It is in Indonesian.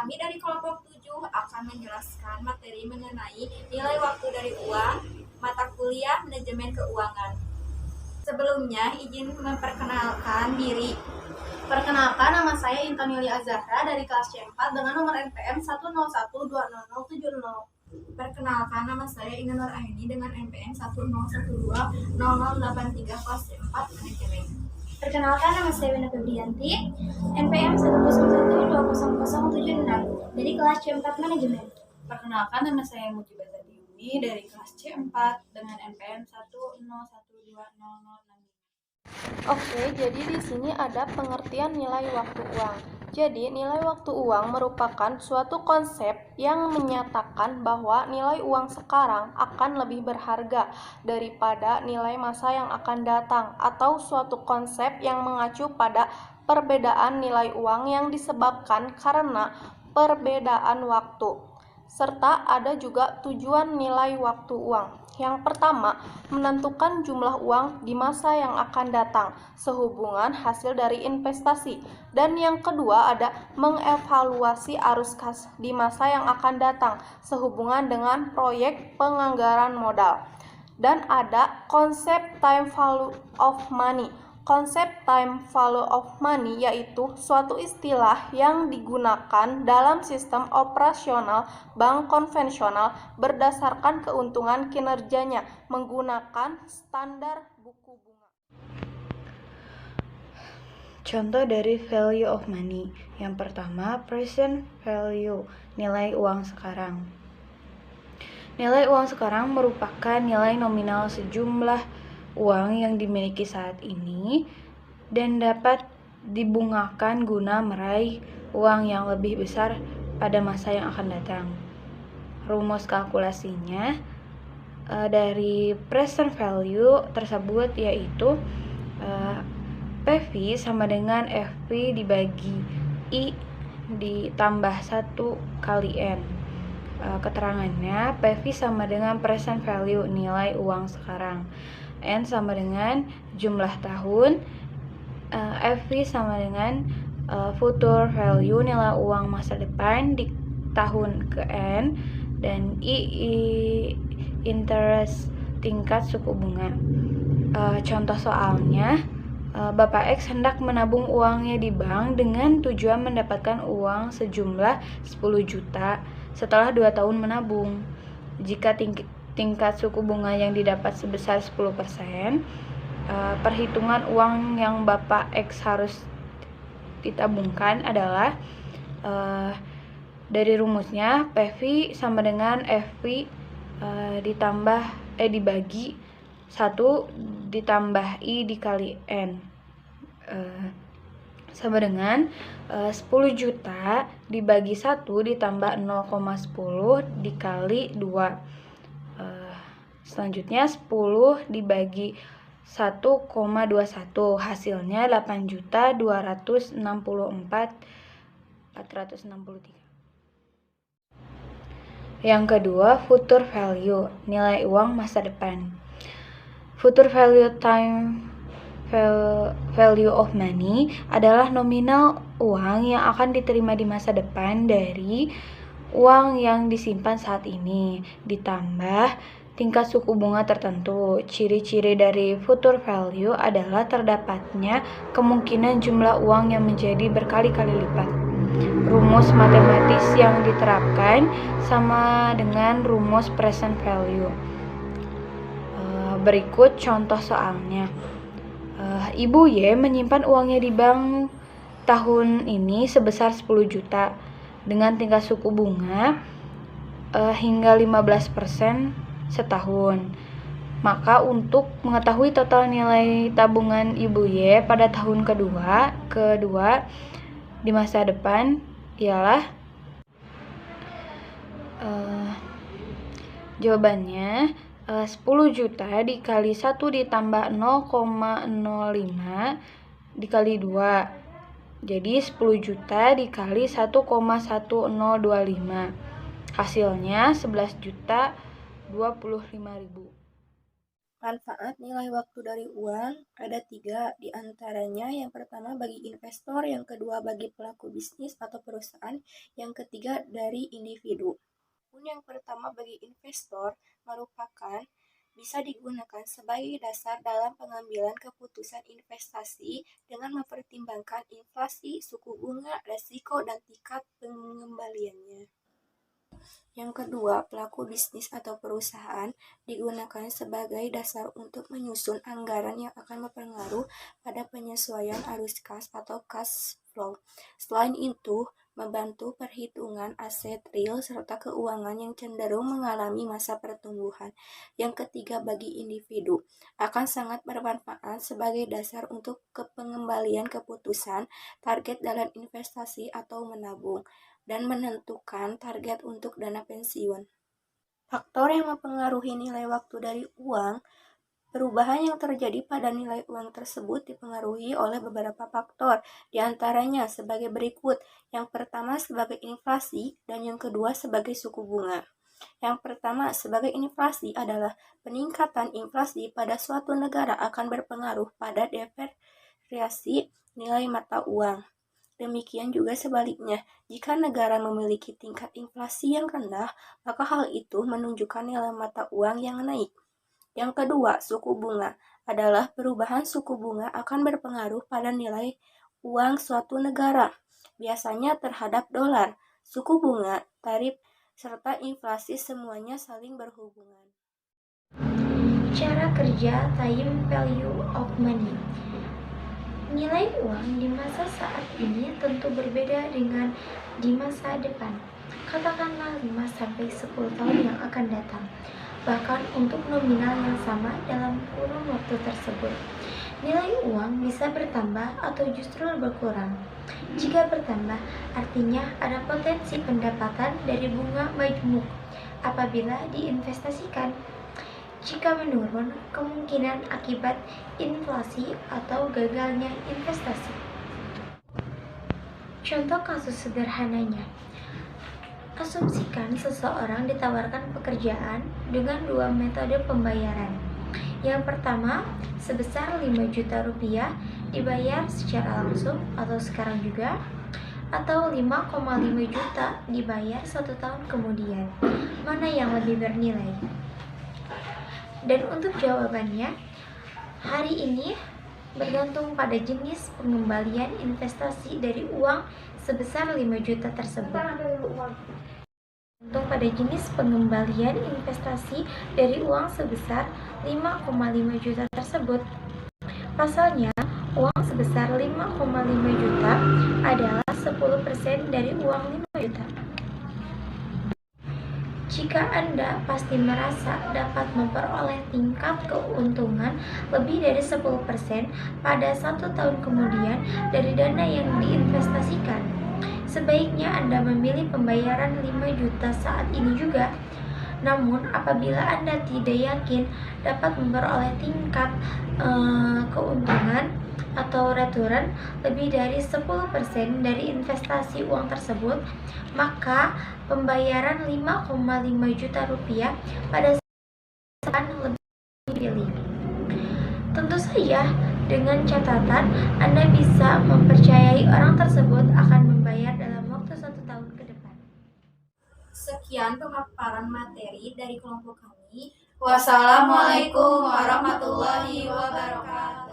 Kami dari kelompok 7 akan menjelaskan materi mengenai nilai waktu dari uang, mata kuliah manajemen keuangan. Sebelumnya, izin memperkenalkan diri. Perkenalkan, nama saya Intan Yulia Azahra dari kelas C4 dengan nomor NPM 101200070. Perkenalkan, nama saya Ina Nur Aini dengan NPM 101200083 kelas C4 manajemen. Perkenalkan, nama saya Wina Febrianti, NPM 101200076 dari kelas C4 manajemen. Perkenalkan, nama saya Mujibah Zadiuni dari kelas C4 dengan NPM 1012006. Oke, jadi di sini ada pengertian nilai waktu uang. Jadi, nilai waktu uang merupakan suatu konsep yang menyatakan bahwa nilai uang sekarang akan lebih berharga daripada nilai masa yang akan datang, atau suatu konsep yang mengacu pada perbedaan nilai uang yang disebabkan karena perbedaan waktu. Serta ada juga tujuan nilai waktu uang. Yang pertama, menentukan jumlah uang di masa yang akan datang sehubungan hasil dari investasi. Dan yang kedua ada mengevaluasi arus kas di masa yang akan datang sehubungan dengan proyek penganggaran modal. Dan ada konsep time value of money. Konsep time value of money yaitu suatu istilah yang digunakan dalam sistem operasional bank konvensional berdasarkan keuntungan kinerjanya menggunakan standar buku bunga. Contoh dari value of money. Yang pertama, present value, nilai uang sekarang. Nilai uang sekarang merupakan nilai nominal sejumlah uang yang dimiliki saat ini dan dapat dibungakan guna meraih uang yang lebih besar pada masa yang akan datang. Rumus kalkulasinya dari present value tersebut yaitu PV sama dengan FV dibagi I ditambah 1 kali N. Keterangannya, PV sama dengan present value, nilai uang sekarang. N sama dengan jumlah tahun, FV sama dengan future value, nilai uang masa depan di tahun ke N, dan I interest, tingkat suku bunga. Contoh soalnya, Bapak X hendak menabung uangnya di bank dengan tujuan mendapatkan uang sejumlah 10 juta setelah 2 tahun menabung. Jika tingkat suku bunga yang didapat sebesar 10%, perhitungan uang yang Bapak X harus ditabungkan adalah dari rumusnya PV sama dengan FV dibagi 1 ditambah I dikali N sama dengan 10 juta dibagi 1 ditambah 0,10 dikali 2. Selanjutnya 10 dibagi 1,21, hasilnya 8.264.463. Yang kedua, future value, nilai uang masa depan. Future value value of money adalah nominal uang yang akan diterima di masa depan dari uang yang disimpan saat ini, ditambah tingkat suku bunga tertentu. Ciri-ciri dari future value adalah terdapatnya kemungkinan jumlah uang yang menjadi berkali-kali lipat. Rumus matematis yang diterapkan sama dengan rumus present value. Berikut contoh soalnya. Ibu Y menyimpan uangnya di bank tahun ini sebesar 10 juta dengan tingkat suku bunga hingga 15% setahun. Maka untuk mengetahui total nilai tabungan Ibu Y pada tahun kedua di masa depan ialah jawabannya 10 juta dikali 1 ditambah 0,05 dikali 2. Jadi 10 juta dikali 1,1025. Hasilnya 11.025.000. Manfaat nilai waktu dari uang ada 3 di antaranya. Yang pertama bagi investor, yang kedua bagi pelaku bisnis atau perusahaan, yang ketiga dari individu. Yang pertama bagi investor merupakan bisa digunakan sebagai dasar dalam pengambilan keputusan investasi dengan mempertimbangkan inflasi, suku bunga, resiko, dan tingkat pengembaliannya. Yang kedua, pelaku bisnis atau perusahaan digunakan sebagai dasar untuk menyusun anggaran yang akan berpengaruh pada penyesuaian arus kas atau cash flow. Selain itu, membantu perhitungan aset real serta keuangan yang cenderung mengalami masa pertumbuhan. Yang ketiga, bagi individu akan sangat bermanfaat sebagai dasar untuk pengembalian keputusan, target dalam investasi atau menabung, dan menentukan target untuk dana pensiun. Faktor yang mempengaruhi nilai waktu dari uang. Perubahan yang terjadi pada nilai uang tersebut dipengaruhi oleh beberapa faktor, di antaranya sebagai berikut. Yang pertama sebagai inflasi dan yang kedua sebagai suku bunga. Yang pertama sebagai inflasi adalah peningkatan inflasi pada suatu negara akan berpengaruh pada depresiasi nilai mata uang. Demikian juga sebaliknya, jika negara memiliki tingkat inflasi yang rendah, maka hal itu menunjukkan nilai mata uang yang naik. Yang kedua, suku bunga adalah perubahan suku bunga akan berpengaruh pada nilai uang suatu negara, biasanya terhadap dolar. Suku bunga, tarif, serta inflasi semuanya saling berhubungan. Cara kerja time value of money. Nilai uang di masa saat ini tentu berbeda dengan di masa depan. Katakanlah 5-10 tahun yang akan datang. Bahkan untuk nominal yang sama dalam kurun waktu tersebut. Nilai uang bisa bertambah atau justru berkurang. Jika bertambah, artinya ada potensi pendapatan dari bunga majmuk apabila diinvestasikan. Jika menurun, kemungkinan akibat inflasi atau gagalnya investasi. Contoh kasus sederhananya, asumsikan seseorang ditawarkan pekerjaan dengan 2 metode pembayaran. Yang pertama, sebesar 5 juta rupiah dibayar secara langsung atau sekarang juga, atau 5,5 juta dibayar 1 tahun kemudian. Mana yang lebih bernilai? Dan untuk jawabannya, hari ini bergantung pada jenis pengembalian investasi dari uang sebesar 5 juta tersebut. Bergantung pada jenis pengembalian investasi dari uang sebesar 5,5 juta tersebut. Pasalnya, uang sebesar 5,5 juta adalah 10% dari uang 5 juta. Jika Anda pasti merasa dapat memperoleh tingkat keuntungan lebih dari 10% pada 1 tahun kemudian dari dana yang diinvestasikan, sebaiknya Anda memilih pembayaran 5 juta saat ini juga. Namun, apabila Anda tidak yakin dapat memperoleh tingkat keuntungan atau return lebih dari 10% dari investasi uang tersebut, maka pembayaran 5,5 juta rupiah pada saat lebih dipilih. Tentu saja, dengan catatan Anda bisa mempercayai orang tersebut akan membayar dalam waktu 1 tahun ke depan. Sekian pemaparan materi dari kelompok kami. Wassalamualaikum warahmatullahi wabarakatuh.